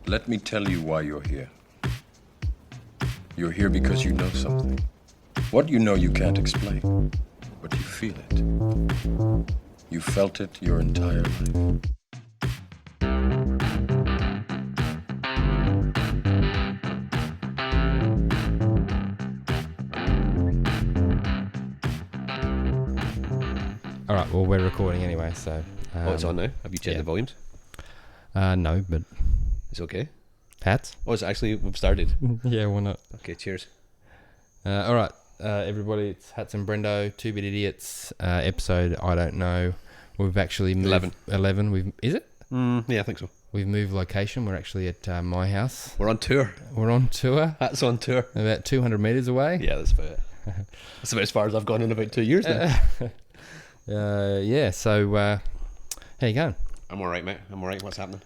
Let me tell you why you're here. You're here because you know something. What you know you can't explain, but you feel it. You felt it your entire life. All right, well, we're recording anyway, so... it's on now. Have you checked the volumes? No, but... It's okay. Hats? Oh, it's actually, we've started. Yeah, why not? Okay, cheers. All right, everybody, it's Hats and Brendo, Two Bit Idiots, episode, I don't know. We've actually moved... 11. Is it? Yeah, I think so. We've moved location. We're actually at my house. We're on tour. We're on tour. Hats on tour. About 200 metres away. Yeah, that's about it. That's about as far as I've gone in about 2 years now. Yeah, so how you going? I'm alright, mate. I'm alright. What's happening?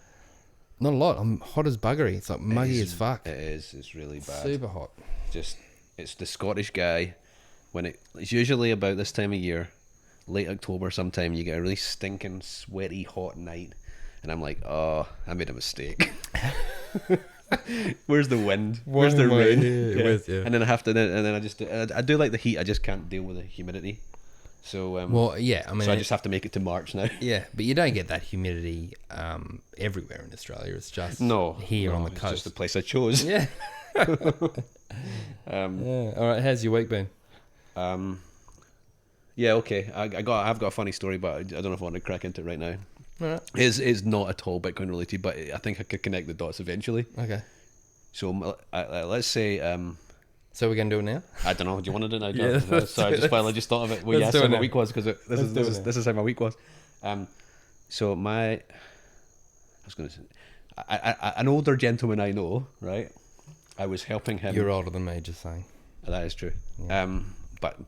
Not a lot. I'm hot as buggery. It's like muggy as fuck. It is. It's really bad. Super hot. Just, it's the Scottish guy. It's usually about this time of year, late October sometime, you get a really stinking, sweaty, hot night. And I'm like, oh, I made a mistake. Where's the wind? Where's the rain? Yeah. And then I do like the heat. I just can't deal with the humidity. So well, yeah, I mean, so I just have to make it to March now. Yeah, but you don't get that humidity everywhere in Australia. It's just here on the coast. It's just the place I chose. Yeah. Yeah. All right. How's your week been? Yeah. Okay. I've got a funny story, but I don't know if I want to crack into it right now. All right. It's not at all Bitcoin related, but I think I could connect the dots eventually. Okay. So let's say. So we're going to do it now? I don't know. Do you want to do it now? Yeah, sorry, I just thought of it. Well, yes, how my week was, because this is how my week was. So I was going to say, an older gentleman I know, right? I was helping him. You're older than me, just saying. That is true. Yeah. But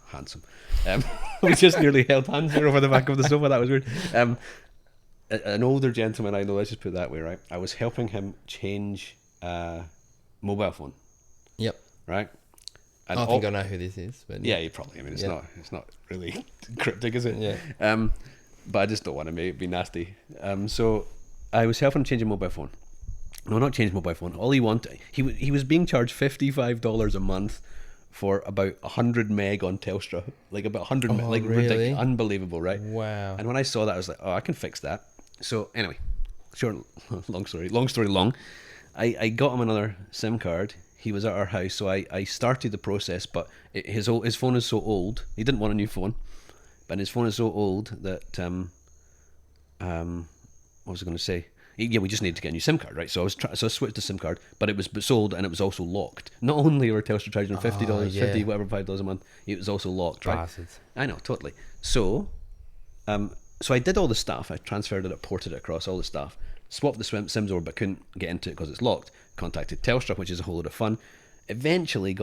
handsome. We just nearly held hands there over the back of the sofa. That was weird. An older gentleman I know. Let's just put it that way, right? I was helping him change mobile phone. Yep. Right. And I think I know who this is, but yeah, you probably. I mean, it's not really cryptic, is it? Yeah. But I just don't want to be nasty. So I was helping him change a mobile phone. No, not change mobile phone. All he wanted, he was being charged $55 a month for about 100 meg on Telstra, like about 100 meg, like really? ridiculous, unbelievable, right? Wow. And when I saw that, I was like, oh, I can fix that. So anyway, long story long. I got him another SIM card. He was at our house, so I started the process, but his phone is so old. He didn't want a new phone, but his phone is so old that what was I going to say? Yeah, we just needed to get a new SIM card, right? So I switched the SIM card, but it was sold and it was also locked. Not only were Telstra charging $50, $5 a month, it was also locked, right? Bastards. I know, totally. So I did all the stuff. I transferred it, ported it across, all the stuff. Swapped the SIMs over, but couldn't get into it because it's locked. Contacted Telstra, which is a whole lot of fun. Eventually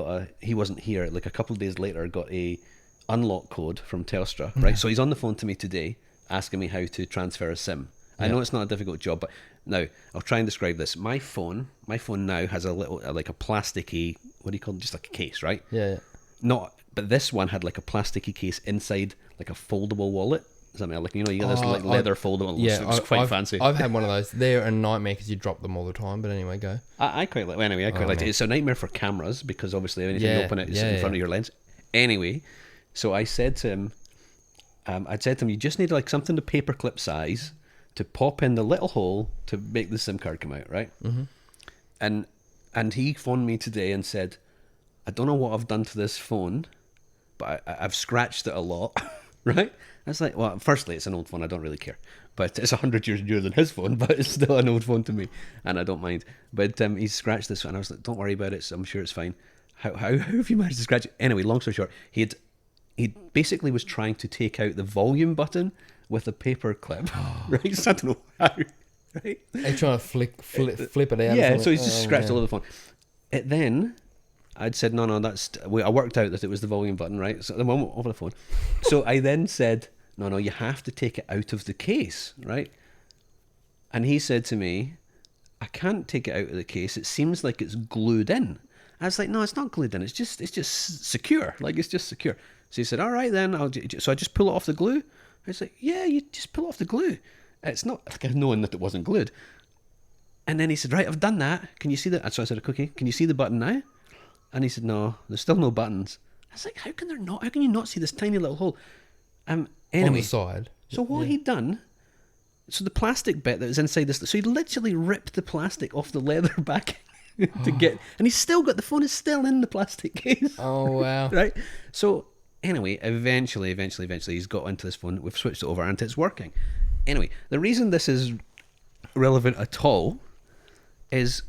he wasn't here, like a couple of days later, got a unlock code from Telstra, right? So he's on the phone to me today asking me how to transfer a SIM. I know it's not a difficult job, but now I'll try and describe this. My phone now has a little, like a plasticky, what do you call it? Just like a case, right? Yeah. But this one had like a plasticky case inside, like a foldable wallet. Does that mean, like, you get this like leather foldable? Yeah, it's quite fancy. I've had one of those. They're a nightmare because you drop them all the time. But anyway, go. I quite like. Anyway, I quite like it. It's a nightmare for cameras because obviously anything you open it, it's in front of your lens. Anyway, so I said to him, you just need like something to paperclip size to pop in the little hole to make the SIM card come out, right? Mm-hmm. And he phoned me today and said, I don't know what I've done to this phone, but I've scratched it a lot, right? I was like, well, firstly, it's an old phone. I don't really care. But it's 100 years newer than his phone, but it's still an old phone to me, and I don't mind. But he scratched this one, and I was like, don't worry about it. I'm sure it's fine. How have you managed to scratch it? Anyway, long story short, he basically was trying to take out the volume button with a paper clip, right? So I don't know how, right? They're trying to flip it out. Yeah, so he's just scratched all over the phone. Then I'd said, no, I worked out that it was the volume button, right? So at the moment, over the phone. So I then said, no, you have to take it out of the case, right? And he said to me, I can't take it out of the case. It seems like it's glued in. I was like, no, it's not glued in. It's just secure. Like, it's just secure. So he said, all right, then. So I just pull it off the glue? I was like, yeah, you just pull off the glue. It's not like knowing that it wasn't glued. And then he said, right, I've done that. Can you see that? So I said, okay, can you see the button now? And he said, no, there's still no buttons. I was like, how can there not? How can you not see this tiny little hole? Anyway, on the side. So what he'd done, so the plastic bit that was inside this, so he literally ripped the plastic off the leather backing to get, and he's still got, the phone is still in the plastic case. Oh, wow. Right? So anyway, eventually, he's got into this phone. We've switched it over and it's working. Anyway, the reason this is relevant at all is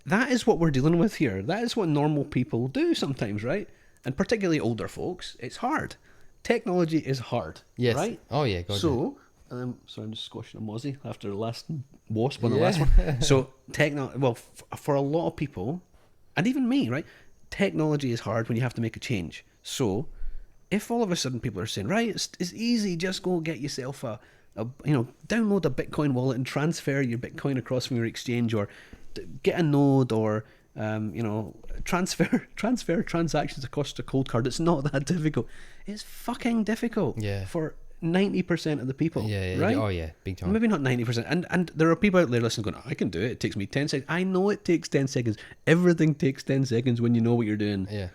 that is what we're dealing with here. That is what normal people do sometimes, right? And particularly older folks. It's hard. Technology is hard. Yes. Right? Oh, yeah. God, so, sorry, I'm just squashing a mozzie after the last wasp on the last one. So, for a lot of people, and even me, right? Technology is hard when you have to make a change. So, if all of a sudden people are saying, right, it's easy, just go get yourself download a Bitcoin wallet and transfer your Bitcoin across from your exchange, or get a node, or transfer transactions across a cold card. It's not that difficult. It's fucking difficult. Yeah. For 90% of the people. Yeah. Right? Oh, yeah. Big time. Maybe not 90%. And there are people out there listening going, I can do it. It takes me 10 seconds. I know it takes 10 seconds. Everything takes 10 seconds when you know what you're doing. Yeah.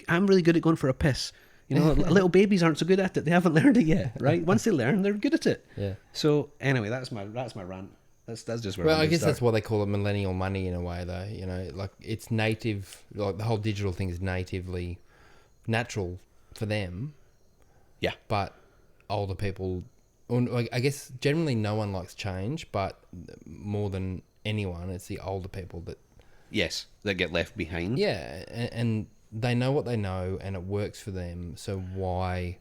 I'm really good at going for a piss. Little babies aren't so good at it. They haven't learned it yet, right? Once they learn, they're good at it. Yeah. So anyway, that's my rant. That's just where. Well, I guess that's why they call it millennial money in a way, though. Like it's native. Like the whole digital thing is natively natural for them. Yeah. But older people, I guess generally no one likes change, but more than anyone, it's the older people that. Yes, that get left behind. Yeah, and they know what they know, and it works for them. So why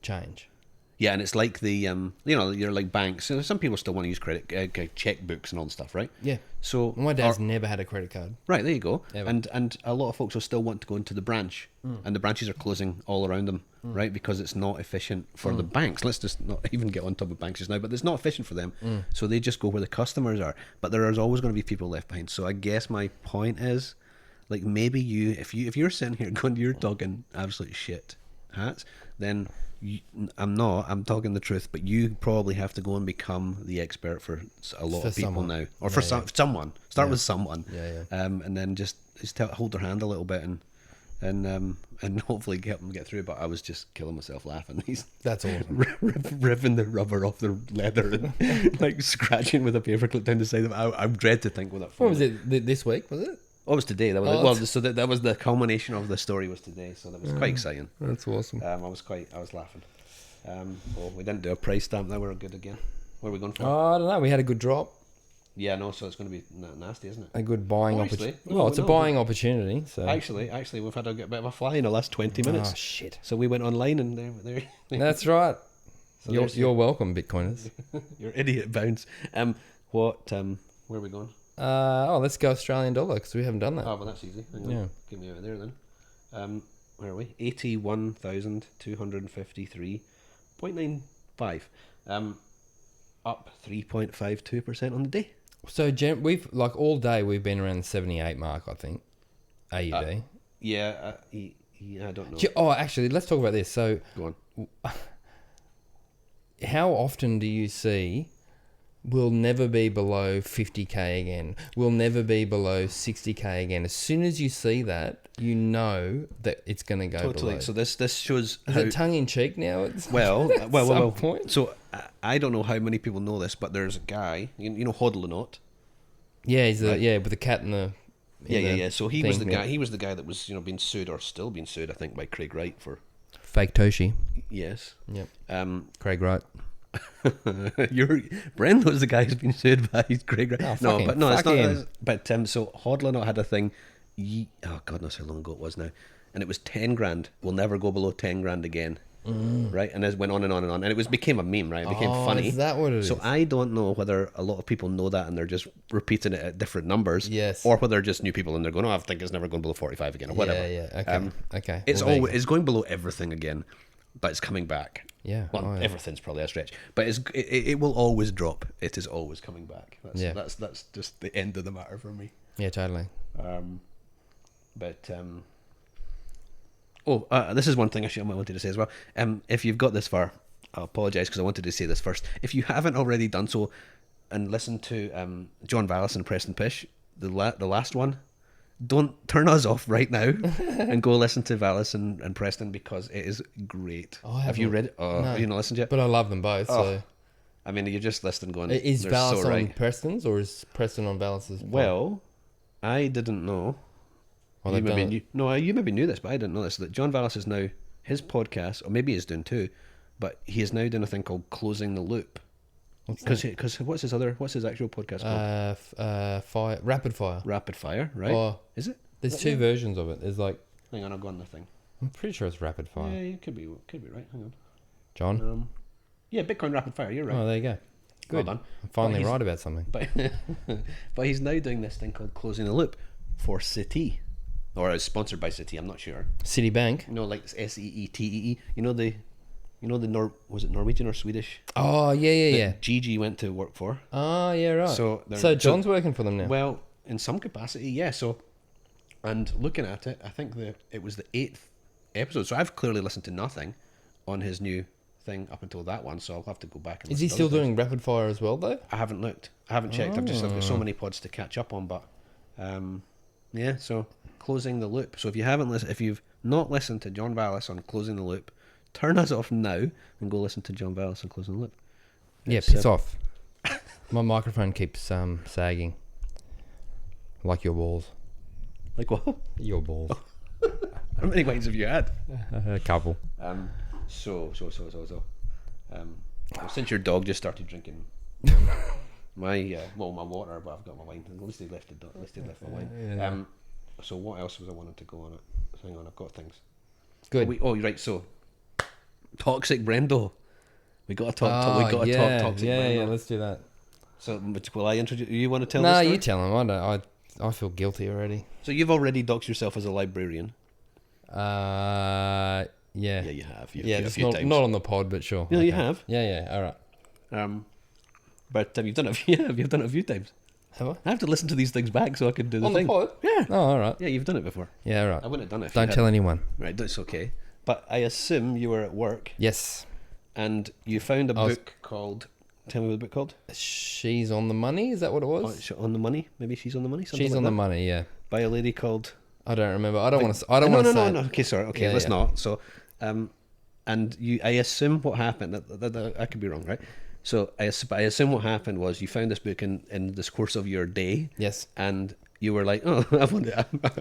change? Yeah, and it's like the you're like banks. Some people still want to use credit checkbooks and all that stuff, right? Yeah. So my dad's never had a credit card. Right, there you go. Ever. And a lot of folks will still want to go into the branch, and the branches are closing all around them, right? Because it's not efficient for the banks. Let's just not even get on top of banks just now, but it's not efficient for them. So they just go where the customers are. But there is always going to be people left behind. So I guess my point is, like, maybe if you're sitting here going, you're talking absolute shit hats, then I'm talking the truth, but you probably have to go and become the expert for a lot of people now, or for someone. Start with someone, and then just hold their hand a little bit and hopefully help them get through. But I was just killing myself laughing. That's awesome. Ripping the rubber off the leather and like scratching with a paperclip down the side of it. I dread to think what that. What was it this week? Was it? Oh, it was today. That was that was the culmination of the story was today. So that was quite exciting. That's awesome. I was laughing. We didn't do a price stamp. Now we're good again. Where are we going for? I don't know. We had a good drop. Yeah, no. So it's going to be nasty, isn't it? A good buying opportunity. Well, it's a buying opportunity. So actually, we've had a bit of a fly in the last 20 minutes. Oh shit! So we went online and there. That's right. So you're welcome, Bitcoiners. You're idiot bounce. Where are we going? Let's go Australian dollar because we haven't done that. Oh, well, that's easy. Yeah. Get me out of there then. Where are we? 81,253.95. Up 3.52% on the day. So we've all day we've been around the 78 mark, I think. AUD. I don't know. Oh, actually, let's talk about this. So, go on. How often do you see? We'll never be below 50k again. We'll never be below 60k again. As soon as you see that, you know that it's going to go totally. below. So this shows. Is it tongue in cheek now? Well. Point. So I don't know how many people know this, but there's a guy, you know, Hodler. Yeah, he's with the cat in the. Yeah. So he was the guy. He was the guy that was being sued or still being sued, I think, by Craig Wright for fake Toshi. Yes. Yep. Craig Wright. Brendo's the guy who's been sued by Craig Wright. Oh, no, but no, it's not. him. But so Hodler had a thing. God knows how long ago it was now, and it was 10 grand. We'll never go below 10 grand again. Right, and it went on and on and on, and it became a meme, right? It became funny. Is that what it is? So I don't know whether a lot of people know that and they're just repeating it at different numbers, yes, or whether just new people and they're going, I think it's never going below 45 again, or whatever. Yeah. Okay. It's going below everything again, but it's coming back. Yeah. Well, everything's probably a stretch, but it will always drop. It is always coming back. That's just the end of the matter for me. Yeah, totally. This is one thing I wanted to say as well. If you've got this far, I apologise because I wanted to say this first. If you haven't already done so, and listen to John Vallis and Preston Pish, the last one. Don't turn us off right now and go listen to Vallis and Preston, because it is great. Have you read it? Oh, no. Have you not listened yet? But I love them both. So I mean, you're just listening going, is Vallis so on right. Preston's, or is Preston on Vallis's? Well, I didn't know. Well, You maybe knew this, but I didn't know this. That John Vallis is now his podcast, or maybe he's doing two, but he is now doing a thing called Closing the Loop. Because what's his actual podcast called? Rapid Fire. Rapid Fire, right? Oh, is it? There's two versions of it. There's like, hang on, I'll go on the thing. I'm pretty sure it's Rapid Fire. Yeah, you could be right. Hang on, John. Yeah, Bitcoin Rapid Fire. You're right. Oh, there you go. Good. Well done. I'm finally right about something. But he's now doing this thing called Closing the Loop for Citi, or it's sponsored by Citi. I'm not sure. Citibank. No, like SEETEE. Was it Norwegian or Swedish? Oh, yeah. Gigi went to work for. Oh, yeah, right. So John's working for them now. Well, in some capacity, yeah. So, and looking at it, I think it was the 8th episode. So I've clearly listened to nothing on his new thing up until that one. So I'll have to go back and. Is he still doing Rapid Fire as well, though? I haven't looked. I haven't checked. I've got so many pods to catch up on, but yeah. So Closing the Loop. So if you've not listened to John Vallis on Closing the Loop, turn us off now and go listen to John Vallis on Closing the Loop. Yeah, piss off. My microphone keeps sagging. Like your balls. Like what? Your balls. How many wines have you had? A couple. So. Since your dog just started drinking my water, but I've got my wine. At least they left my wine. Yeah. So what else was I wanting to go on it? Hang on, I've got things. Good. Right. So, toxic Brendo. We got to talk. We got to talk toxic Brendo. Yeah. Let's do that. So, will I introduce? You want to tell? No, the story? you tell him. I feel guilty already. So you've already doxed yourself as a librarian. Yeah. Yeah, you have. It's not on the pod, but sure. No, you have. Yeah. All right. But you've done it. Yeah, you've done it a few times. Have I? I have to listen to these things back so I can do the on thing. the pod? Yeah. Oh, all right. Yeah, you've done it before. Yeah, all right. I wouldn't have done it. If Don't tell anyone. Right, that's okay. But I assume you were at work. Yes. And you found a book called. Tell me what the book called. She's on the Money. Is that what it was? On the Money. Maybe She's on the Money. She's on the Money. Yeah. By a lady called. I don't remember. I don't want to. I don't want to say. No. Okay, sorry. Okay, let's not. So, and you. I assume what happened. That I could be wrong, right? So I assume what happened was you found this book in this course of your day. Yes. And you were like, oh,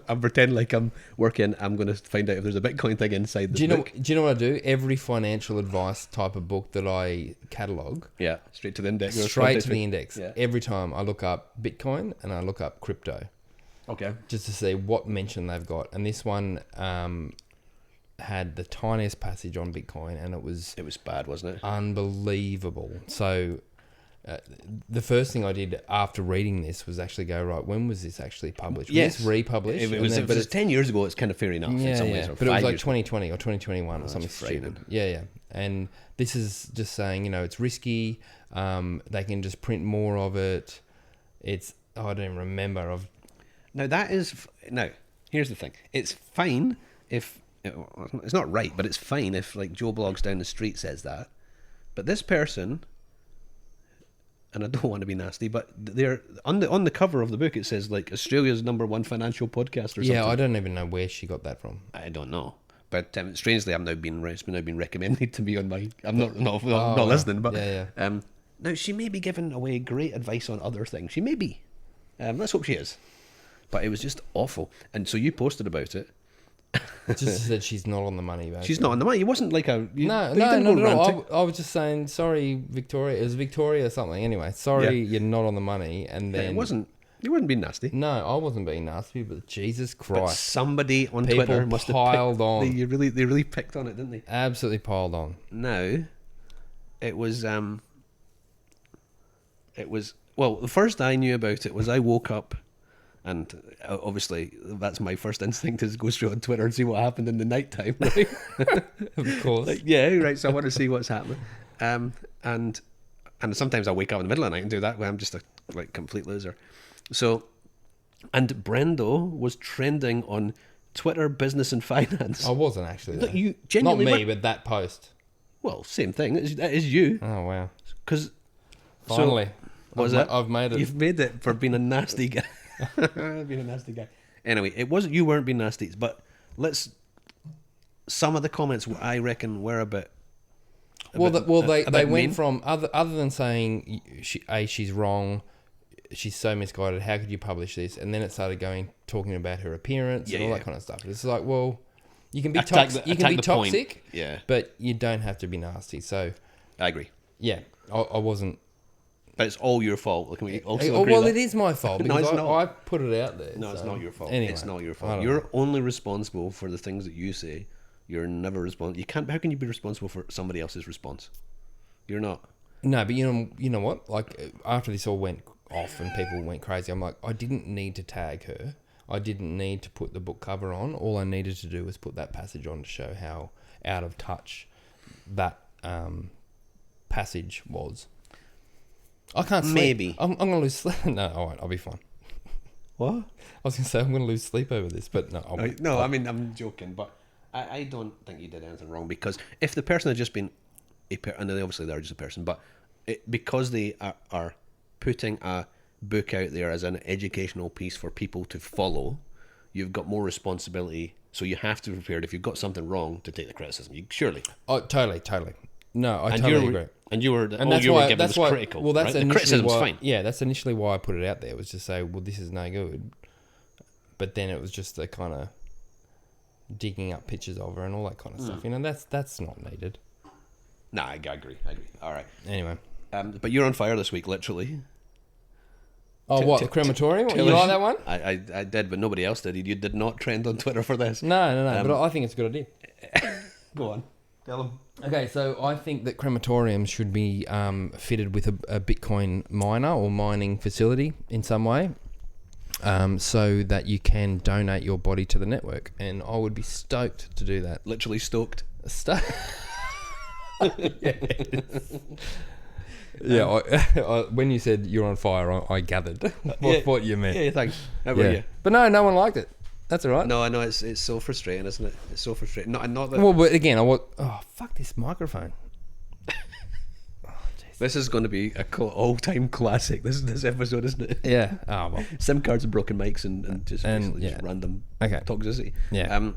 I'm pretending like I'm working. I'm going to find out if there's a Bitcoin thing inside the book. Do you know what I do? Every financial advice type of book that I catalogue. Yeah, straight to the index. Straight to the index. Yeah. Every time I look up Bitcoin and I look up crypto. Okay. Just to see what mention they've got. And this one had the tiniest passage on Bitcoin, and it was bad, wasn't it? Unbelievable. So the first thing I did after reading this was actually go, right, when was this actually published? Yes. Was this republished? If it was 10 years ago, it's kind of fair enough in some ways. Or but it was like 5 years 2020 or 2021 or something stupid. Yeah. And this is just saying, it's risky. They can just print more of it. I don't even remember. Now, here's the thing. It's fine if... It's not right, but it's fine if like Joe Blogs down the street says that. But this person, and I don't want to be nasty, but they're on the cover of the book. It says like Australia's #1 financial podcast or something. Yeah, I don't even know where she got that from. I don't know, but strangely, it's now been recommended to me on my. I'm not listening, but now she may be giving away great advice on other things. She may be. Let's hope she is. But it was just awful, and so you posted about it. Just said she's not on the money, basically. She's not on the money. It wasn't like a... No. I was just saying, sorry, Victoria. It was Victoria something. Anyway, sorry, you're not on the money. And then... it wasn't... You weren't being nasty. No, I wasn't being nasty, but Jesus Christ. But somebody on Twitter must have piled on. They really picked on it, didn't they? Absolutely piled on. Now, it was... Well, the first I knew about it was I woke up... And obviously, that's my first instinct is go straight on Twitter and see what happened in the night time, right? Of course. So I want to see what's happening. And sometimes I wake up in the middle of the night and do that when I'm just a complete loser. So, and Brendo was trending on Twitter Business and Finance. I wasn't actually. Look, you genuinely not me, but that post. Well, same thing. That is you. Oh wow. Because finally. What was that? I've made it. You've made it for being a nasty guy. Being a nasty guy. Anyway, it wasn't. You weren't being nasty, but some of the comments I reckon were a bit. They went from other than saying she's wrong, she's so misguided. How could you publish this? And then it started talking about her appearance and all that kind of stuff. It's like, well, you can be toxic. You can be toxic, but you don't have to be nasty. So I agree. Yeah, I wasn't. But it's all your fault. Can we also agree it is my fault because I put it out there. No, it's not your fault. Anyway, it's not your fault. You're only responsible for the things that you say. You're never responsible. You can't. How can you be responsible for somebody else's response? You're not. No, but you know what? Like after this all went off and people went crazy, I'm like, I didn't need to tag her. I didn't need to put the book cover on. All I needed to do was put that passage on to show how out of touch that passage was. I can't sleep. Maybe. I'm going to lose sleep. No, all right, I'll be fine. What? I was going to say I'm going to lose sleep over this, but no. I mean, I'm joking, but I don't think you did anything wrong because if the person had just been and obviously they're just a person, but because they are putting a book out there as an educational piece for people to follow, you've got more responsibility. So you have to be prepared if you've got something wrong to take the criticism. Surely. Oh, totally. No, I totally agree. And you were, and that's you why, were given that's was why, critical. Well, that's right? initially The criticism's why, fine. Yeah, that's initially why I put it out there, was to say, well, this is no good. But then it was just the kind of digging up pictures of her and all that kind of stuff. You know, that's not needed. Nah, I agree. All right. Anyway. But you're on fire this week, literally. Oh, what, the crematorium? You like that one? I did, but nobody else did. You did not trend on Twitter for this. No, but I think it's a good idea. Go on. Tell them. Okay, so I think that crematoriums should be fitted with a Bitcoin miner or mining facility in some way, so that you can donate your body to the network. And I would be stoked to do that. Literally stoked. Yes. Yeah, when you said you're on fire, I gathered what you meant. Yeah, thanks. How about you? But no one liked it. That's all right. No, I know it's so frustrating, isn't it? It's so frustrating. Not that. Well, but again, fuck this microphone. This is going to be a all-time classic. This episode, isn't it? Yeah. Oh well. SIM cards and broken mics and just random toxicity. Yeah.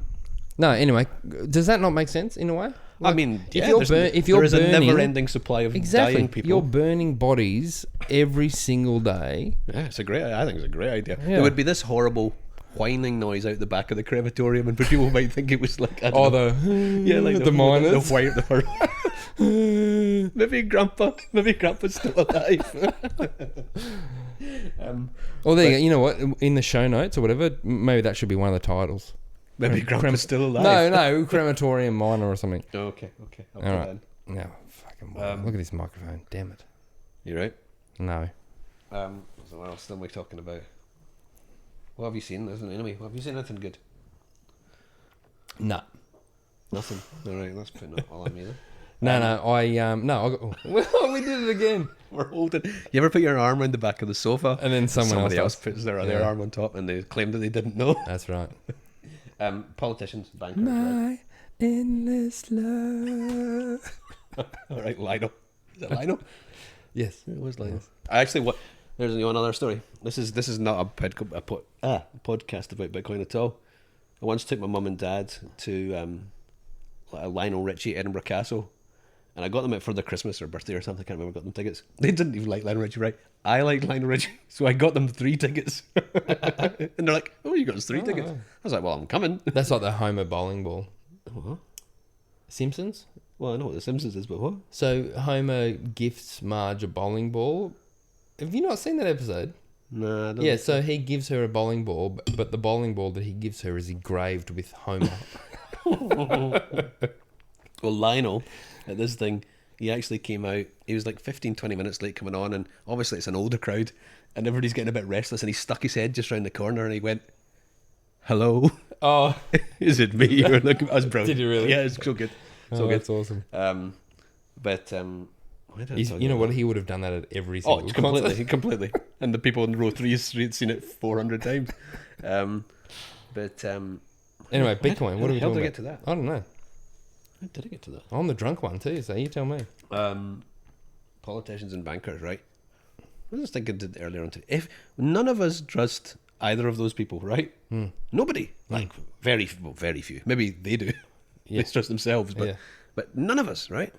No. Anyway, does that not make sense in a way? Like, I mean, if you're there is burning, a never-ending supply of dying people. You're burning bodies every single day. Yeah, I think it's a great idea. Yeah. There would be this horrible whining noise out the back of the crematorium, and people might think it was like the miners, maybe Grandpa's still alive. Well, there you go. You know what? In the show notes or whatever, maybe that should be one of the titles. Maybe Grandpa's still alive. No, crematorium miner or something. Okay. I'll put right. that in. No, fucking look at this microphone. Damn it. You right? No. So what else am we talking about? What have you seen? Have you seen anything good? No. Nothing. All right, that's putting it all on me then. We did it again. We're holding. You ever put your arm around the back of the sofa, and then somebody else puts their arm on top, and they claim that they didn't know? That's right. Politicians, bankers. My endless love. All right, Lionel. Is that Lionel? Yes, it was Lionel. Yes. There's another story. This is not a podcast about Bitcoin at all. I once took my mum and dad to a Lionel Richie Edinburgh Castle, and I got them it for their Christmas or birthday or something. I can't remember. I got them tickets. They didn't even like Lionel Richie, right? I liked Lionel Richie, so I got them 3 tickets. And they're like, "Oh, you got us 3 tickets?" I was like, "Well, I'm coming." That's like the Homer bowling ball. Uh-huh. Simpsons? Well, I know what the Simpsons is, but what? So Homer gifts Marge a bowling ball. Have you not seen that episode? No, I don't. Yeah, so he gives her a bowling ball, but the bowling ball that he gives her is engraved with Homer. Well, Lionel, at this thing, he actually came out. He was like 15-20 minutes late coming on, and obviously it's an older crowd, and everybody's getting a bit restless, and he stuck his head just round the corner, and he went, "Hello." Oh. Is it me? You were looking. I was brilliant. Did you really? Yeah, it's so good. So good. That's awesome. You know what? He would have done that at every single concert. completely. And the people in row 3 had seen it 400 times. Anyway, Bitcoin. What are we talking about? How did I get to that? I don't know. How did I get to that? I'm the drunk one too, so you tell me. Politicians and bankers, right? was just thinking earlier on today. If none of us trust either of those people, right? Nobody. Like very few. Maybe they do. They trust themselves, but none of us, right?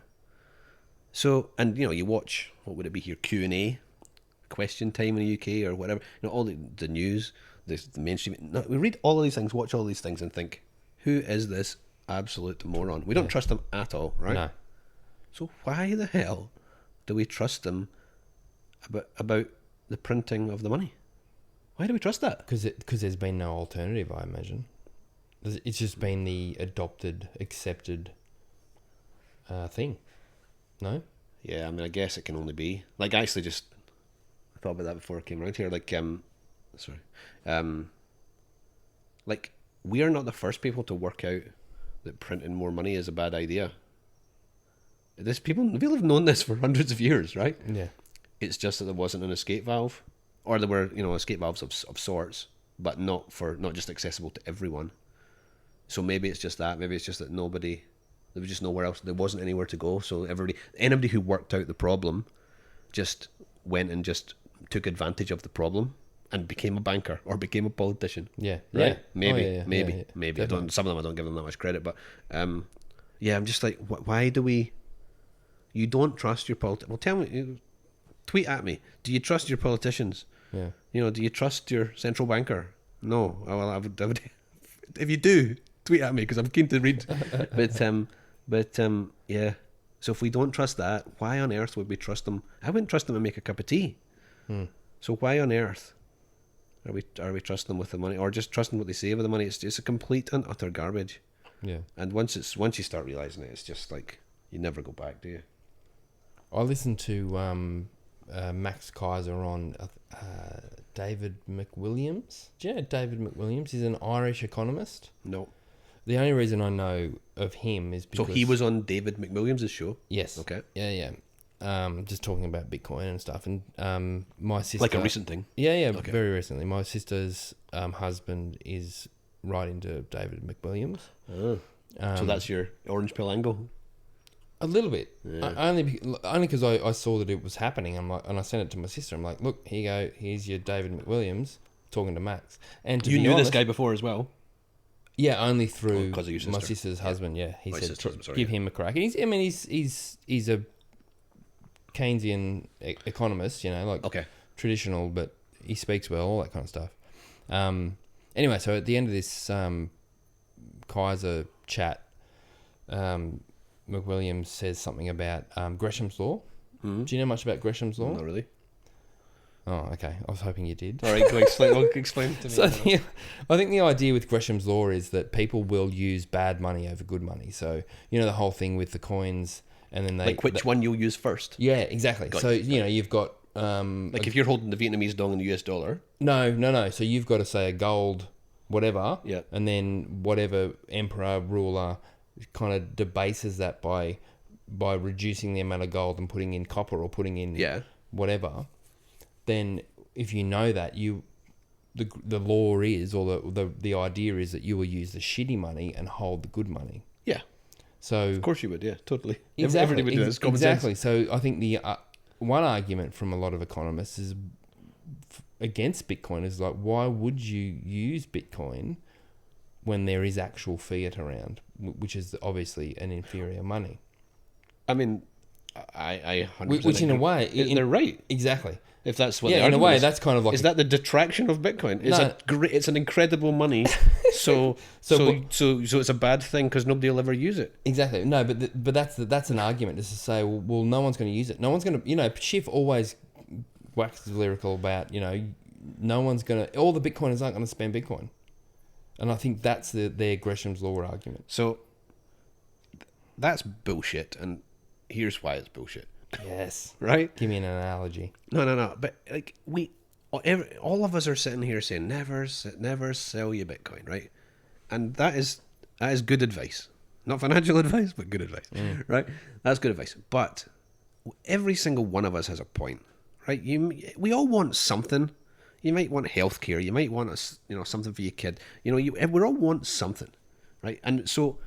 So, and you watch, what would it be here? Q&A, question time in the UK or whatever. All the news, the mainstream. No, we read all of these things, watch all these things, and think, who is this absolute moron? We don't trust them at all, right? No. So why the hell do we trust them about the printing of the money? Why do we trust that? Because there's been no alternative, I imagine. It's just been the adopted, accepted thing. No? Yeah, I mean, I guess it can only be. Like, I actually just thought about that before I came around here. Like, like, we are not the first people to work out that printing more money is a bad idea. People have known this for hundreds of years, right? Yeah. It's just that there wasn't an escape valve, or there were, escape valves of sorts, but not just accessible to everyone. So maybe it's just that. Maybe it's just that there was just nowhere else. There wasn't anywhere to go. So anybody who worked out the problem just went and just took advantage of the problem and became a banker or became a politician. Yeah. Right? Yeah. Maybe. Some of them I don't give them that much credit, but I'm just like, why do we? You don't trust your politicians. Well, tell me, tweet at me. Do you trust your politicians? Yeah. Do you trust your central banker? No. Well, I would. If you do, tweet at me because I'm keen to read. But yeah. So if we don't trust that, why on earth would we trust them? I wouldn't trust them to make a cup of tea. So why on earth are we trusting them with the money, or just trusting what they say with the money? It's a complete and utter garbage. Yeah. And once you start realizing it, it's just like you never go back, do you? I listened to Max Keiser on David McWilliams. Do you know David McWilliams? He's an Irish economist. No. The only reason I know of him is because... So he was on David McWilliams' show? Yes. Okay. Yeah. Just talking about Bitcoin and stuff. And my sister... Like a recent thing? Yeah, okay. Very recently. My sister's husband is right into David McWilliams. Oh. So that's your orange pill angle? A little bit. Yeah. Only because I saw that it was happening. I'm like, and I sent it to my sister. I'm like, look, here you go. Here's your David McWilliams talking to Max. And to you be knew honest, this guy before as well? Yeah, only through because of your sister. My sister's husband. Yeah, he said give him a crack. And he's a Keynesian economist. Traditional, but he speaks well, all that kind of stuff. Anyway, so at the end of this Keiser chat, McWilliams says something about Gresham's law. Mm-hmm. Do you know much about Gresham's law? Not really. Oh, okay. I was hoping you did. All right, explain it to me. So I think the idea with Gresham's law is that people will use bad money over good money. So, the whole thing with the coins, and then which one you'll use first. Yeah, exactly. So, you've got... if you're holding the Vietnamese dong in the US dollar. No. So you've got to say a gold whatever, yeah, and then whatever emperor, ruler kind of debases that by reducing the amount of gold and putting in copper or putting in whatever. Then if you know that, the law is, or the idea is that you will use the shitty money and hold the good money. Yeah. So of course you would, yeah, totally. Exactly. Everybody would do that. It's common sense. So I think the one argument from a lot of economists is against Bitcoin is like, why would you use Bitcoin when there is actual fiat around, which is obviously an inferior money? I mean, I 100% which in a way they're right. Exactly. If that's what in a way is. That's kind of like, is that the detraction of Bitcoin? It's an incredible money, so it's a bad thing because nobody will ever use it. Exactly. No, but that's an argument, is to say, well, no one's going to use it. No one's going to. Schiff always waxes lyrical about no one's going to. All the Bitcoiners aren't going to spend Bitcoin, and I think that's their Gresham's law argument. So that's bullshit, and here's why it's bullshit. Yes. Right? Give me an analogy. No. But like all of us are sitting here saying never sell your Bitcoin, right? And that is good advice. Not financial advice, but good advice, right? That's good advice. But every single one of us has a point, right? We all want something. You might want healthcare. You might want something for your kid. We all want something, right? And so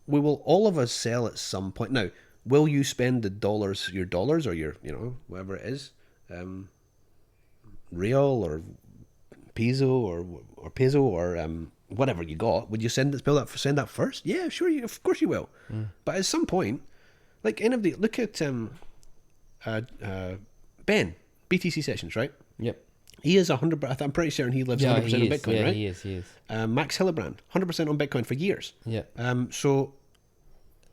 we will all of us sell at some point. Now, will you spend your dollars or your, whatever it is, real or peso or peso or whatever you got, would you send that first? Yeah, sure, of course you will. But at some point, like look at Ben, BTC Sessions, right? Yep. He is 100%. I'm pretty certain he lives 100% on Bitcoin, right? He is. Max Hillebrand, 100% on Bitcoin for years. Yeah. So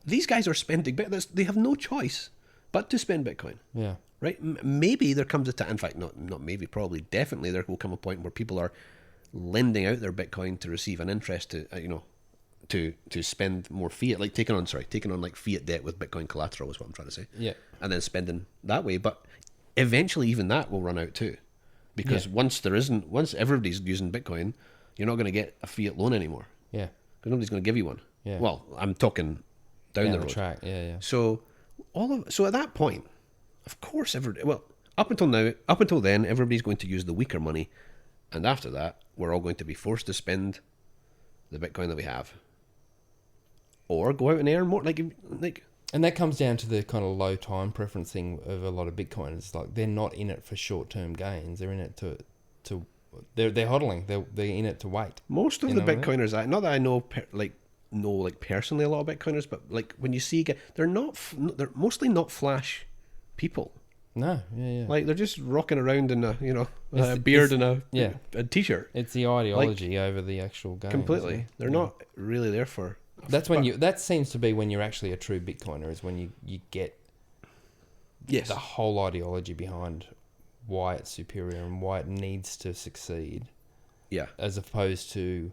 these guys are spending. They have no choice but to spend Bitcoin. Yeah. Right. Maybe there comes a time. In fact, not maybe. Probably, definitely, there will come a point where people are lending out their Bitcoin to receive an interest to spend more fiat, like taking on like fiat debt with Bitcoin collateral is what I'm trying to say. Yeah. And then spending that way, but eventually even that will run out too. Because once everybody's using Bitcoin, you're not going to get a fiat loan anymore. Yeah. Because nobody's going to give you one. Yeah. Well, I'm talking down the road. Track. Yeah. So at that point, of course, up until then, everybody's going to use the weaker money, and after that, we're all going to be forced to spend the Bitcoin that we have, or go out and earn more. And that comes down to the kind of low time preferencing of a lot of Bitcoiners. Like they're not in it for short term gains. They're in it they're hodling. They're in it to wait. Most of the Bitcoiners, not that I know personally a lot of Bitcoiners, but like when you see, they're mostly not flash people. No, yeah. Like they're just rocking around in a beard and a t-shirt. It's the ideology over the actual game. Completely. They're not really there for. That seems to be when you're actually a true Bitcoiner, is when you get the whole ideology behind why it's superior and why it needs to succeed. Yeah. As opposed to,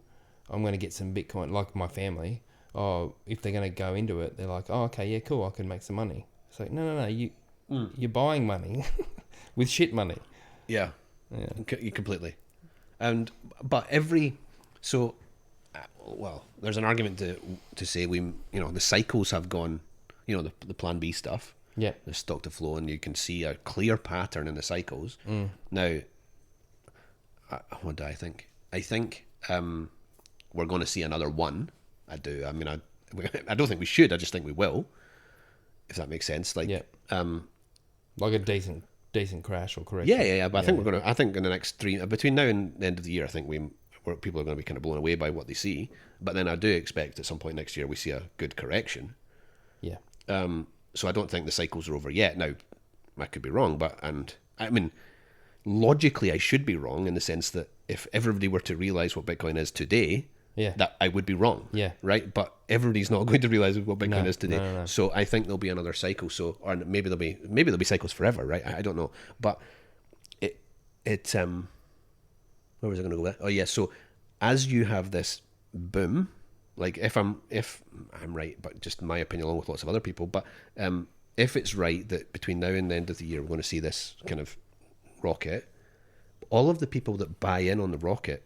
I'm going to get some Bitcoin, like my family. Oh, if they're going to go into it, they're like, oh, okay, yeah, cool, I can make some money. It's like, no, you're buying money with shit money. Yeah. Completely. There's an argument to say the cycles have gone, the plan B stuff. Yeah. The stock to flow, and you can see a clear pattern in the cycles. Now, what do I think? I think we're going to see another one. I do. I mean, I don't think we should. I just think we will, if that makes sense. Like a decent crash or correction. Yeah. But I think in the next between now and the end of the year, I think people are going to be kind of blown away by what they see. But then I do expect at some point next year we see a good correction. Yeah. So I don't think the cycles are over yet. Now, I could be wrong, logically I should be wrong in the sense that if everybody were to realize what Bitcoin is today, that I would be wrong. Yeah. Right? But everybody's not going to realize what Bitcoin is today. No. So I think there'll be another cycle. Or maybe there'll be cycles forever, right? I don't know. But it where was I going to go with that? Oh yeah, so as you have this boom, like if I'm right, but just my opinion along with lots of other people, but if it's right that between now and the end of the year we're going to see this kind of rocket, all of the people that buy in on the rocket,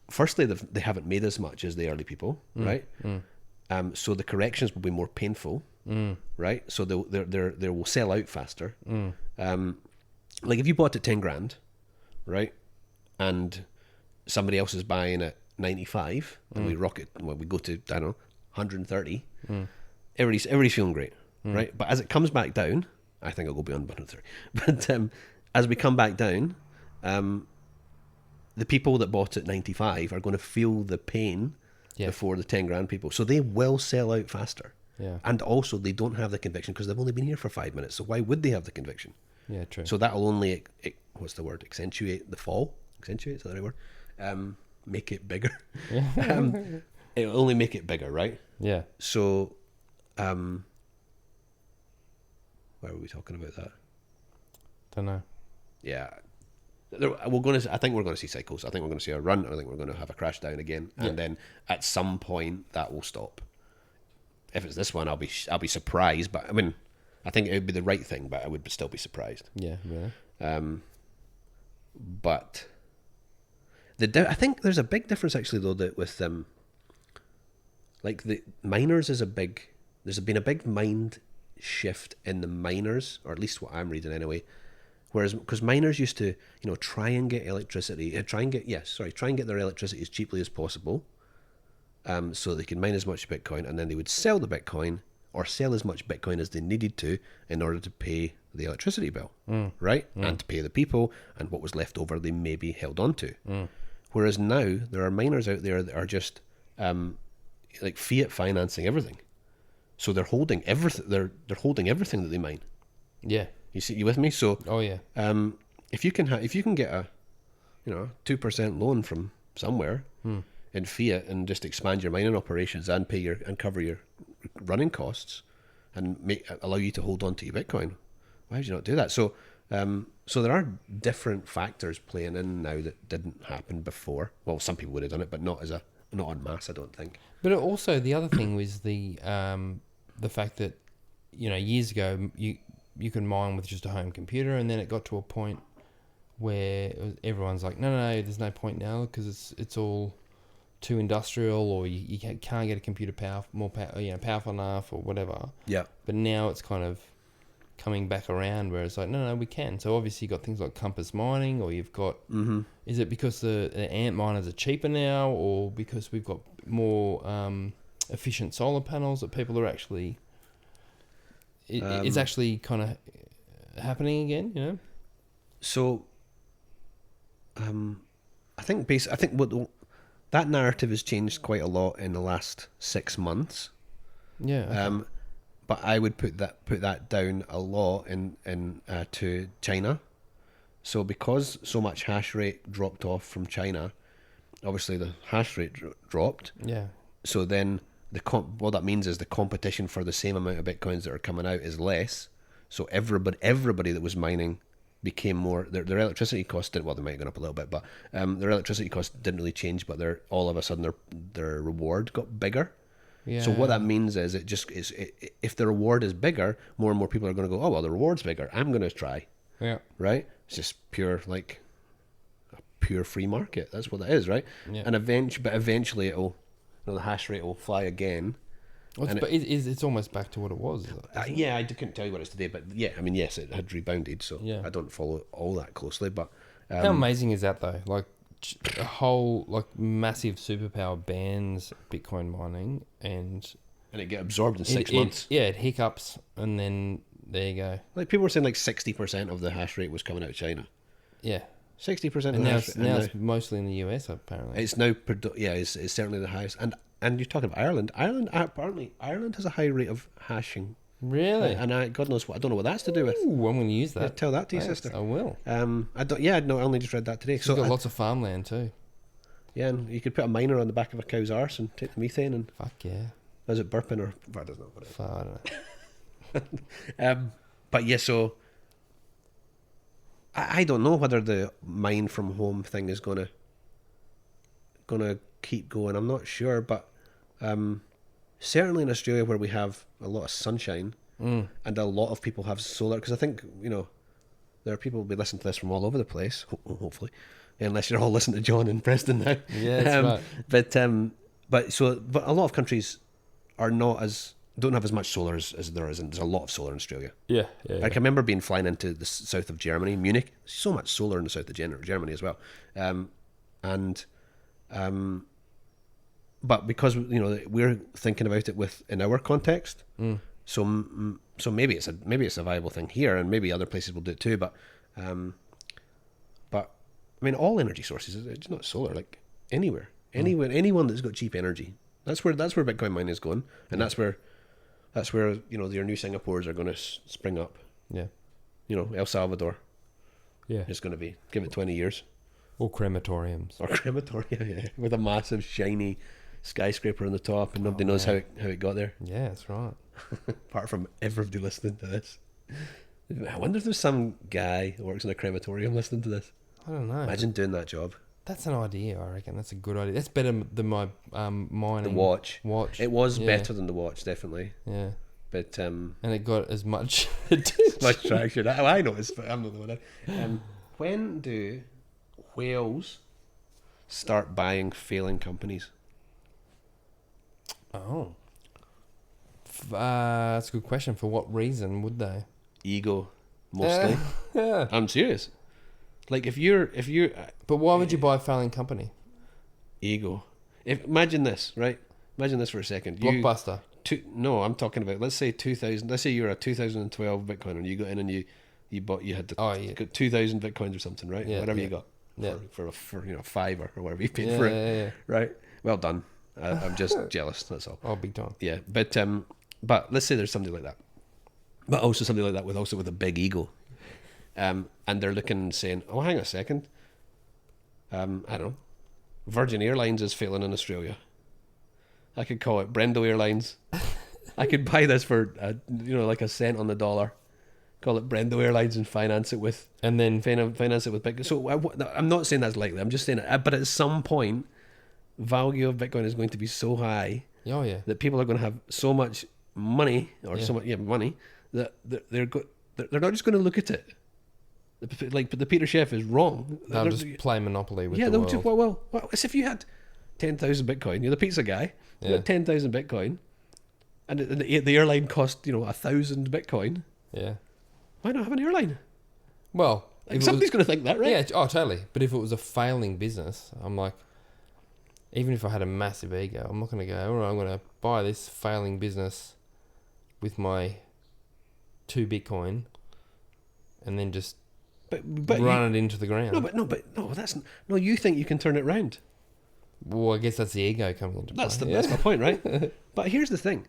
firstly they haven't made as much as the early people, right? So the corrections will be more painful, right? So they will sell out faster. Like if you bought at 10 grand, right, and somebody else is buying at 95 and we rocket, we go to, I don't know, 130, everybody's feeling great, right? But as it comes back down, I think it'll go beyond 130, but as we come back down, the people that bought at 95 are going to feel the pain before the 10 grand people, so they will sell out faster. And also they don't have the conviction because they've only been here for 5 minutes, so why would they have the conviction? Yeah, true. So that'll only what's the word, accentuate the fall. Accentuate, is that the right word? Make it bigger. It'll only make it bigger, right? Yeah. So, why were we talking about that? Don't know. Yeah. I think we're going to see cycles. I think we're going to see a run. I think we're going to have a crash down again, and then at some point that will stop. If it's this one, I'll be surprised. But I mean, I think it would be the right thing, but I would still be surprised. Yeah, really. But I think there's a big difference actually though that with like the miners there's been a big mind shift in the miners, or at least what I'm reading anyway. Whereas because miners used to try and get electricity, try and get their electricity as cheaply as possible, so they could mine as much Bitcoin, and then they would sell the Bitcoin or sell as much Bitcoin as they needed to in order to pay the electricity bill, right? And to pay the people, and what was left over they maybe held on to. Whereas now there are miners out there that are just like fiat financing everything, so they're holding everything. They're holding everything that they mine. Yeah, You with me? So if you can get a 2% loan from somewhere in fiat and just expand your mining operations and pay and cover your running costs and allow you to hold on to your Bitcoin, why would you not do that? So so there are different factors playing in now that didn't happen before. Well, some people would have done it, but not en masse, I don't think. But also the other thing was the fact that years ago you could mine with just a home computer, and then it got to a point where everyone's like, no, there's no point now because it's all too industrial, or you can't get a computer powerful enough or whatever. Yeah. But now it's kind of coming back around where it's like, no, we can. So obviously you've got things like compass mining, or you've got, is it because the ant miners are cheaper now, or because we've got more efficient solar panels that people are actually, it's actually kind of happening again, So, I think that narrative has changed quite a lot in the last 6 months. Yeah. Okay. But I would put that down a lot to China. So because so much hash rate dropped off from China, obviously the hash rate dropped. Yeah. So then what that means is the competition for the same amount of Bitcoins that are coming out is less. So everybody that was mining became more. Their electricity costs didn't. Well, they might have gone up a little bit, but their electricity costs didn't really change. But all of a sudden their reward got bigger. Yeah. So what that means is if the reward is bigger, more and more people are going to go, oh well, the reward's bigger, I'm going to try. Yeah. Right. It's just pure free market. That's what that is, right? Yeah. And eventually it'll, the hash rate will fly again. But it's almost back to what it was. Yeah, I couldn't tell you what it's today, but yeah, I mean, yes, it had rebounded. So I don't follow all that closely, but how amazing is that though? Like a whole massive superpower bans Bitcoin mining, and it get absorbed in 6 months. It hiccups, and then there you go. Like people were saying, 60% of the hash rate was coming out of China. Yeah, 60%. And now it's mostly in the US apparently. It's now it's certainly the highest. And you're talking about Ireland. Ireland has a high rate of hashing. Really? And God knows what. I don't know what that's to do with. Ooh, I'm going to use that. Yeah, tell that to your sister. I will. I don't. Yeah, no, I only just read that today. So got lots of farmland too. Yeah, and you could put a miner on the back of a cow's arse and take the methane and. Fuck yeah. Is it burping or? I don't know what it is. I don't know. But yeah, so. I don't know whether the mine from home thing is gonna keep going. I'm not sure, but certainly in Australia where we have a lot of sunshine and a lot of people have solar, because I think there are people who will be listening to this from all over the place, hopefully, unless you're all listening to John and Preston now. Yeah, that's right. But a lot of countries don't have as much solar as there is, and there's a lot of solar in Australia. Yeah. I remember flying into the south of Germany, Munich. There's so much solar in the south of Germany as well, but because we're thinking about it in our context, so maybe it's a viable thing here, and maybe other places will do it too. But I mean, all energy sources. It's not solar. Like anyone that's got cheap energy. That's where Bitcoin mining is going, and that's where your new Singapores are going to spring up. Yeah. El Salvador. Yeah. It's going to be, give it 20 years. Or crematoriums. Yeah. With a massive shiny skyscraper on the top, and nobody knows how it got there. Yeah, that's right. Apart from everybody listening to this. I wonder if there's some guy who works in a crematorium listening to this. I don't know. Imagine doing that job. That's an idea, I reckon. That's a good idea. That's better than my mining. The watch. It was better than the watch, definitely. Yeah. But and it got as much much traction. I noticed, but I'm not the one. When do whales start buying failing companies? Oh. That's a good question. For what reason would they? Ego, mostly. Yeah. I'm serious. Like if you're but why would you buy a failing company? Ego. Imagine this, right? Imagine this for a second. Blockbuster. No, I'm talking about, let's say 2000. Let's say you're a 2012 Bitcoiner and you go in and you had got 2,000 bitcoins or something, right? Yeah, whatever you got for $5 or whatever you paid for it, right? Well done. I'm just jealous. That's all. Oh, big time. Yeah, but let's say there's somebody like that, but also somebody like that with a big ego, and they're looking and saying, "Oh, hang on a second. I don't know. Virgin Airlines is failing in Australia. I could call it Brendo Airlines. I could buy this for like a cent on the dollar. Call it Brendo Airlines and finance it with Bitcoin." So I'm not saying that's likely. I'm just saying it. But at some point, value of Bitcoin is going to be so high that people are going to have so much money money that they're not just going to look at it. Like, but the Peter Chef is wrong. They'll just play Monopoly with the world. Just, well, as if you had 10,000 Bitcoin. You're the pizza guy. You got 10,000 Bitcoin, and the airline cost 1,000 Bitcoin. Yeah. Why not have an airline? Well, somebody's going to think that, right? Yeah. Oh, totally. But if it was a failing business, I'm like, even if I had a massive ego, I'm not going to go, all right, I'm going to buy this failing business with my 2 Bitcoin, and then just run it into the ground. No, you think you can turn it round. Well, I guess that's the ego coming into play. That's my point, right? But here's the thing.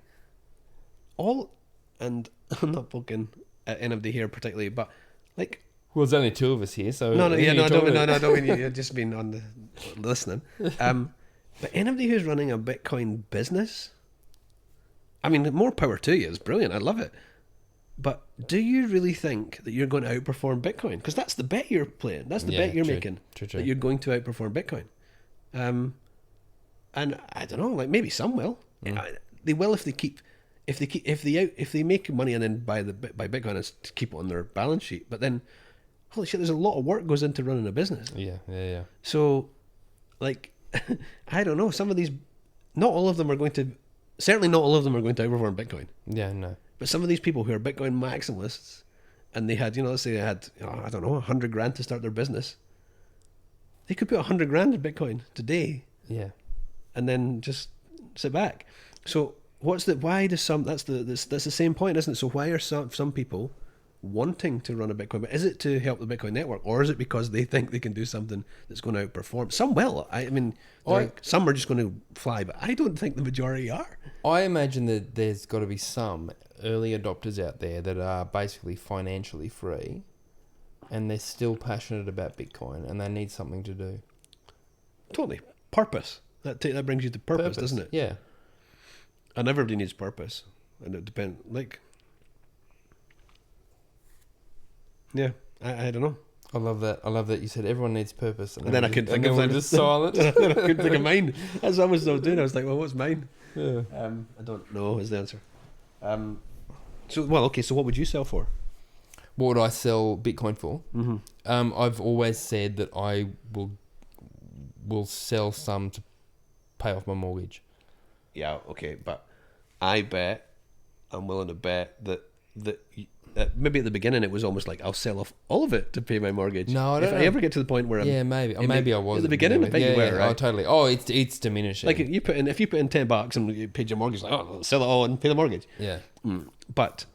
And I'm not poking at anybody here particularly, but like... Well, there's only 2 of us here, so... I don't mean you. Just been on the listening. But anybody who's running a Bitcoin business, I mean, more power to you. It's brilliant. I love it. But do you really think that you're going to outperform Bitcoin? Because that's the bet you're playing. That's the bet you're making. True. That you're going to outperform Bitcoin. And I don't know, like maybe some will. They will if they make money and then buy Bitcoin and keep it on their balance sheet. But then, holy shit, there's a lot of work goes into running a business. Yeah. So, like, I don't know. Some of these, not all of them are going to. Certainly, not all of them are going to outperform Bitcoin. Yeah, no. But some of these people who are Bitcoin maximalists, and they had, let's say they had, I don't know, $100,000 to start their business. They could put $100,000 in Bitcoin today. Yeah. And then just sit back. So why does that's the same point, isn't it? So why are some people wanting to run a Bitcoin? But is it to help the Bitcoin network, or is it because they think they can do something that's going to outperform? Some will. I mean, some are just going to fly, but I don't think the majority are. I imagine that there's got to be some early adopters out there that are basically financially free, and they're still passionate about Bitcoin, and they need something to do. Totally. Purpose. That brings you to purpose, doesn't it? Yeah. And everybody needs purpose. And it depends. Like, yeah, I don't know. I love that you said everyone needs purpose. And then I couldn't think of mine. Just silent. Then I couldn't think of mine. That's what I was doing. I was like, well, what's mine? Yeah. I don't know is the answer. So what would you sell for? What would I sell Bitcoin for? Mm-hmm. I've always said that I will sell some to pay off my mortgage. Yeah, okay, but I'm willing to bet that maybe at the beginning it was almost like I'll sell off all of it to pay my mortgage. No, I don't know. I ever get to the point where maybe I was at the beginning. I think you were, right? Oh, totally. Oh, it's diminishing. Like if you put in $10 and you paid your mortgage, like I'll sell it all and pay the mortgage. Yeah. But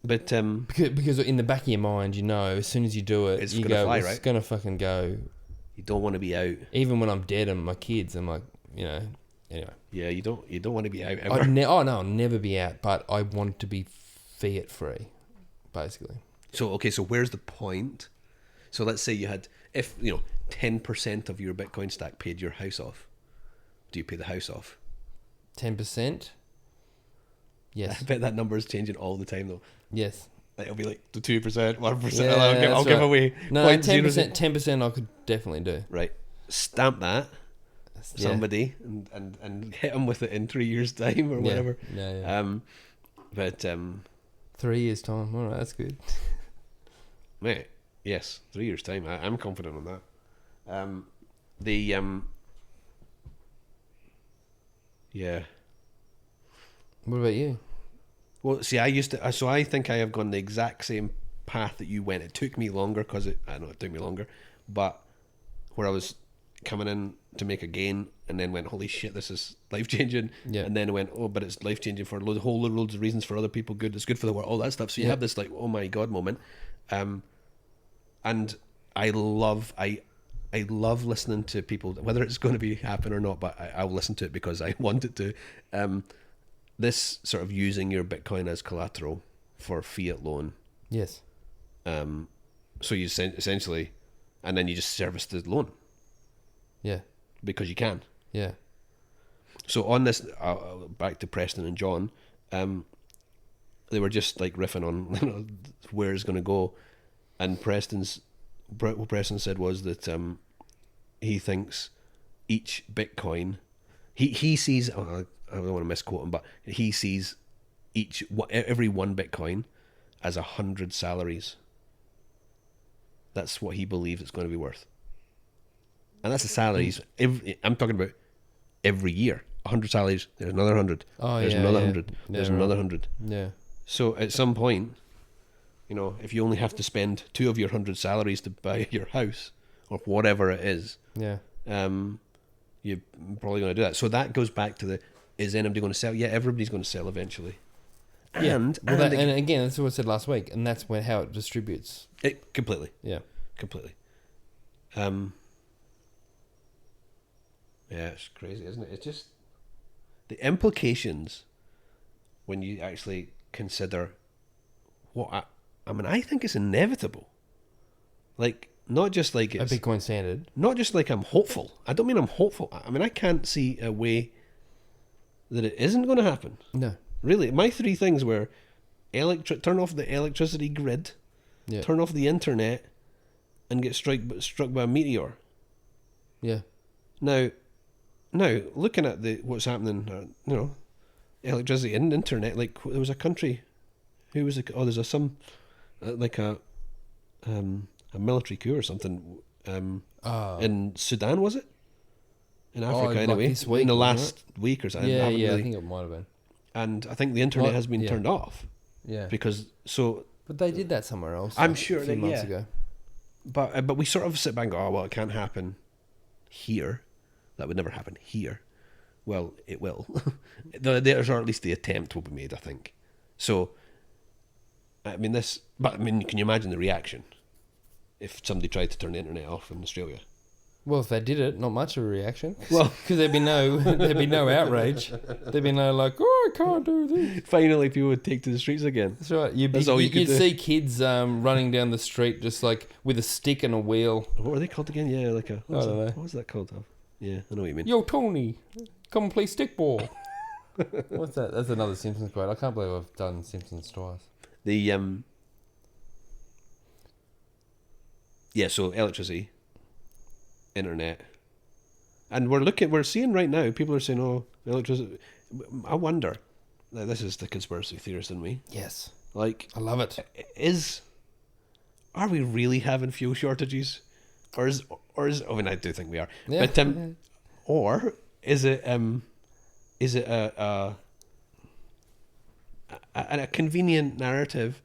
because in the back of your mind, as soon as you do it, it's you gonna go, fly, it's right? gonna fucking go. You don't want to be out. Even when I'm dead and my kids, I'm like, anyway. Yeah, you don't want to be out ever. I'll never be out, but I want to be fiat free, basically. So where's the point? So let's say you had, if 10% of your Bitcoin stack paid your house off. Do you pay the house off? 10%? Yes. I bet that number is changing all the time though. Yes. It'll be like the 2%, 1%. Yeah, I'll give away. No, 10% I could definitely do. Right. Stamp that. Somebody and hit them with it in 3 years' time or whatever. Yeah. But 3 years' time. All right, that's good. Mate, yes, 3 years' time. I'm confident on that. Yeah. What about you? Well, see, I think I have gone the exact same path that you went. It took me longer because it took me longer, but where I was coming in to make a gain and then went, holy shit, this is life-changing. Yeah. And then I went, oh, but it's life-changing for loads of reasons for other people, good. It's good for the world, all that stuff. So you have this like, oh my God moment. And I love listening to people, whether it's going to be happen or not, but I'll listen to it because I want it to. This sort of using your Bitcoin as collateral for fiat loan. Yes. So you essentially, and then you just service the loan. Yeah. Because you can. Yeah. So on this, back to Preston and John, they were just like riffing on where it's going to go, and what Preston said was that he thinks each Bitcoin, he sees, I don't want to misquote him, but he sees every one Bitcoin as 100 salaries. That's what he believes it's going to be worth. And that's the salaries. I'm talking about every year. 100 salaries, there's another 100. There's another 100. There's another 100. Yeah. So at some point, if you only have to spend 2 of your 100 salaries to buy your house, or whatever it is, yeah, you're probably going to do that. So that goes back to is anybody going to sell? Yeah, everybody's going to sell eventually. Yeah. And again, that's what I said last week, and that's how it distributes. It completely. Yeah. Completely. Yeah, it's crazy, isn't it? It's just the implications when you actually consider what I think it's inevitable. Like, not just like it's a Bitcoin standard. Not just like I'm hopeful. I don't mean I'm hopeful. I mean, I can't see a way that it isn't going to happen. No. Really, my 3 things were turn off the electricity grid, turn off the internet, and get struck by a meteor. Yeah. Now, looking at what's happening, electricity and internet, like there was a country, there's a military coup or something, in Sudan, was it? In Africa, anyway. This week, in the last week or something. Yeah, I think it might have been. And I think the internet has been turned off. Yeah. But they did that somewhere else. I'm sure a few months ago. But we sort of sit back and go, oh, well, it can't happen here. That would never happen here. Well, it will. Or at least the attempt will be made, I think. So, can you imagine the reaction if somebody tried to turn the internet off in Australia? Well, if they did it, not much of a reaction. Well, because there'd be no outrage. There'd be no like, oh, I can't do this. Finally, people would take to the streets again. That's right. You'd see kids running down the street just like with a stick and a wheel. What were they called again? Yeah, like I don't know. What was that called? Yeah, I know what you mean. Yo, Tony, come and play stickball. What's that? That's another Simpsons quote. I can't believe I've done Simpsons twice. So electricity, internet, and we're seeing right now, people are saying, oh, electricity. I wonder, this is the conspiracy theorist in me. Yes. Like, I love it. Are we really having fuel shortages? Or is I mean, I do think we are. Yeah. But or is it a convenient narrative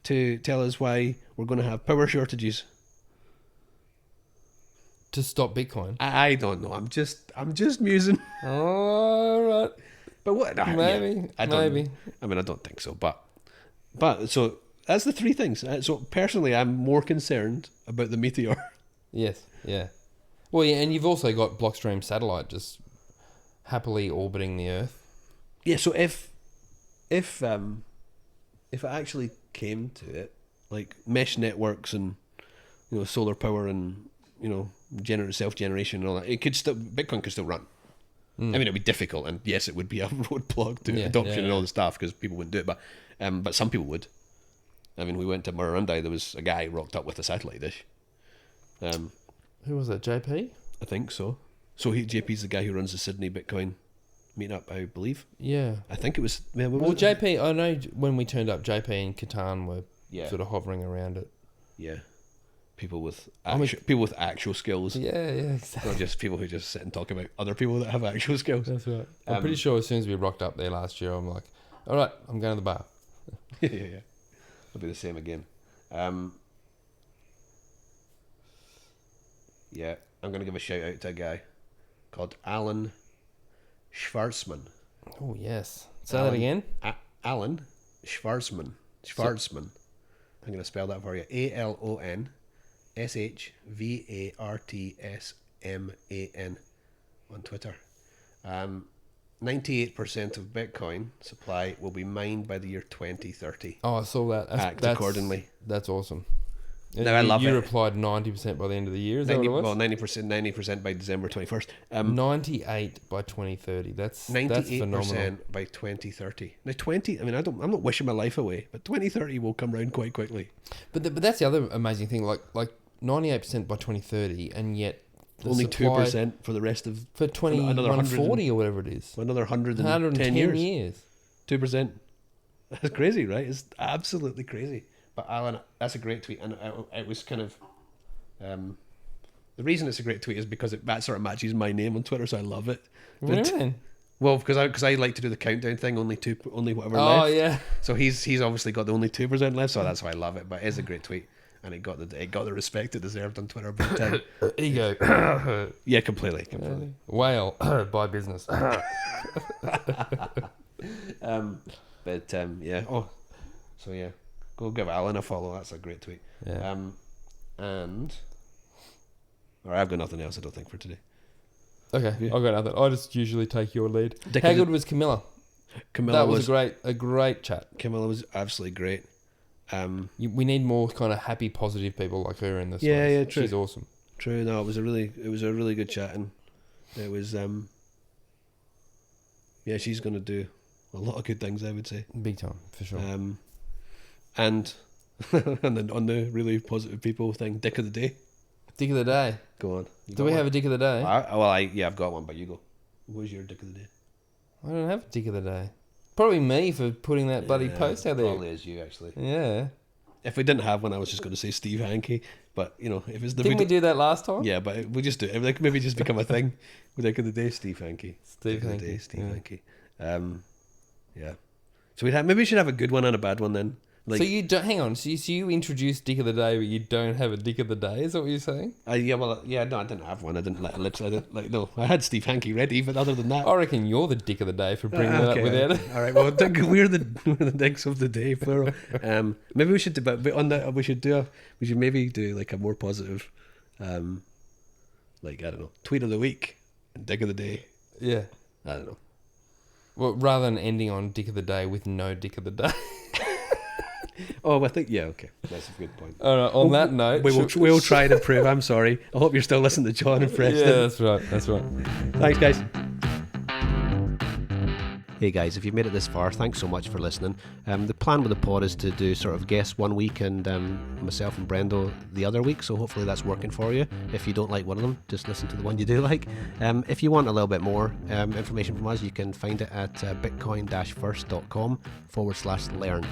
to tell us why we're going to have power shortages? To stop Bitcoin? I don't know. I'm just musing. All right. But what? Maybe. I don't think so. But so that's the 3 things. So personally, I'm more concerned about the meteor. Yes. Yeah. Well, yeah, and you've also got Blockstream satellite just happily orbiting the Earth. Yeah. So if it actually came to it, like mesh networks and solar power and self-generation and all that, Bitcoin could still run. I mean, it'd be difficult, and yes, it would be a roadblock to adoption and all the stuff because people wouldn't do it, but some people would. I mean, we went to Murrurundi, there was a guy rocked up with a satellite dish. Who was that, JP? I think so. So JP's the guy who runs the Sydney Bitcoin meetup, I believe. Yeah. I think it was... JP, I know when we turned up, JP and Catan were sort of hovering around it. Yeah. People with actual skills. Yeah, exactly. Not just people who just sit and talk about other people that have actual skills. That's right. I'm pretty sure as soon as we rocked up there last year, I'm like, all right, I'm going to the bar. Yeah. It'll be the same again. Yeah, I'm going to give a shout out to a guy called Alan Schwarzman. Oh, yes. Say that again. Alan Schwarzman. I'm going to spell that for you. ALONSHVARTSMAN on Twitter. 98% of Bitcoin supply will be mined by the year 2030. Oh, I saw that. Act accordingly. That's awesome. No, I love it. You replied 90% by the end of the year. Is that what it was? Well, 90% by December 21st. 98 by 2030. That's 98% phenomenal. by 2030. Now 20. I mean, I'm not wishing my life away, but 2030 will come round quite quickly. But that's the other amazing thing. Like 98% by 2030, and yet only 2% for the rest of for 140 or whatever it is. Another 110 years. 2%. That's crazy, right? It's absolutely crazy. But Alan, that's a great tweet, and it was kind of the reason it's a great tweet is because that sort of matches my name on Twitter, so I love it. What do you mean? Well, because I like to do the countdown thing, only whatever left. Oh yeah. So he's obviously got the only 2% left, so that's why I love it. But it is a great tweet, and it got the respect it deserved on Twitter. But ego. Yeah, completely. Whale by business. Yeah. Oh, so yeah. Go give Alan a follow. That's a great tweet. Yeah. I've got nothing else, I don't think, for today. Okay, yeah. I've got nothing. I just usually take your lead. How good was Camilla? Camilla was a great chat. Camilla was absolutely great. We need more kind of happy, positive people like her in this. Yeah, yeah, true. She's awesome. True. No, it was a really good chat, and it was yeah, she's gonna do a lot of good things, I would say. Big time, for sure. And on the really positive people thing, dick of the day. Dick of the day. Go on. Do we have a dick of the day? I've got one, but you go. What was your dick of the day? I don't have a dick of the day. Probably me for putting that bloody post out there. Probably is you, actually. Yeah. If we didn't have one, I was just going to say Steve Hankey. But, you know, if it's the... Didn't we do that last time? Yeah, but we'll just do it. Like, maybe just become a thing. Dick of the day, Steve Hankey. Steve Hankey. Hankey. Yeah. So maybe we should have a good one and a bad one then. Like, so you don't hang on. So you introduced Dick of the Day, but you don't have a Dick of the Day. Is that what you're saying? No, I didn't have one. I didn't. I had Steve Hankey ready, but other than that, I reckon you're the Dick of the Day for bringing that up without it. All right. Well, we're the dicks of the day, plural. Maybe we should do, but on that we should maybe do like a more positive, like I don't know, tweet of the week and Dick of the day. Yeah. I don't know. Well, rather than ending on Dick of the Day with no Dick of the Day. Oh, I think, yeah, okay. That's a good point. All right, on that note... We'll try to improve. I'm sorry. I hope you're still listening to John and Preston. Yeah, that's right. Thanks, guys. Hey, guys, if you've made it this far, thanks so much for listening. The plan with the pod is to do sort of guests one week and myself and Brendo the other week, so hopefully that's working for you. If you don't like one of them, just listen to the one you do like. If you want a little bit more information from us, you can find it at bitcoin-first.com/learn.